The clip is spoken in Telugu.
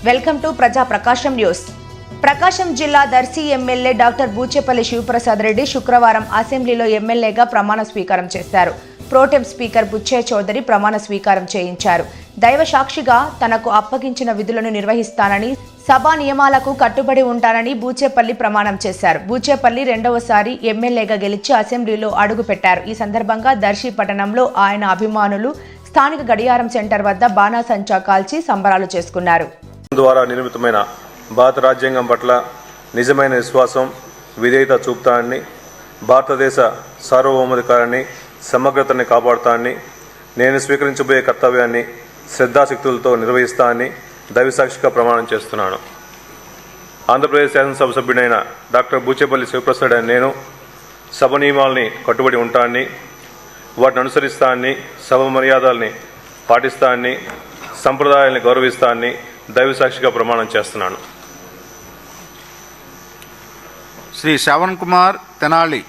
వెల్కమ్ టు ప్రజా ప్రకాశం న్యూస్. ప్రకాశం జిల్లా దర్శి ఎమ్మెల్యే డాక్టర్ బూచేపల్లి శివప్రసాద్ రెడ్డి శుక్రవారం అసెంబ్లీలో ఎమ్మెల్యేగా ప్రమాణ స్వీకారం చేశారు. ప్రోటెం స్పీకర్ బుచ్చయ్య చౌదరి ప్రమాణ స్వీకారం చేయించారు. దైవ సాక్షిగా తనకు అప్పగించిన విధులను నిర్వహిస్తానని, సభా నియమాలకు కట్టుబడి ఉంటానని బూచేపల్లి ప్రమాణం చేశారు. బూచేపల్లి రెండవసారి ఎమ్మెల్యేగా గెలిచి అసెంబ్లీలో అడుగుపెట్టారు. ఈ సందర్భంగా దర్శి పట్టణంలో ఆయన అభిమానులు స్థానిక గడియారం సెంటర్ వద్ద బాణాసంచా కాల్చి సంబరాలు చేసుకున్నారు. ద్వారా నిర్మితమైన భారత రాజ్యాంగం పట్ల నిజమైన విశ్వాసం, విధేయత చూపుతానని, భారతదేశ సార్వభౌమాధికారాన్ని, సమగ్రతని కాపాడుతానని, నేను స్వీకరించబోయే కర్తవ్యాన్ని శ్రద్ధాశక్తులతో నిర్వహిస్తానని దైవసాక్షిగా ప్రమాణం చేస్తున్నాను. ఆంధ్రప్రదేశ్ శాసనసభ సభ్యుడైన డాక్టర్ బూచేపల్లి శివప్రసాద్ అనే నేను సభ నియమాలని కట్టుబడి ఉంటానని, వాటిని అనుసరిస్తానని, సభ మర్యాదల్ని పాటిస్తానని, సంప్రదాయాల్ని గౌరవిస్తానని దైవసాక్షిగా ప్రమాణం చేస్తున్నాను. శ్రీ శ్రవణ్ కుమార్ తెనాలి.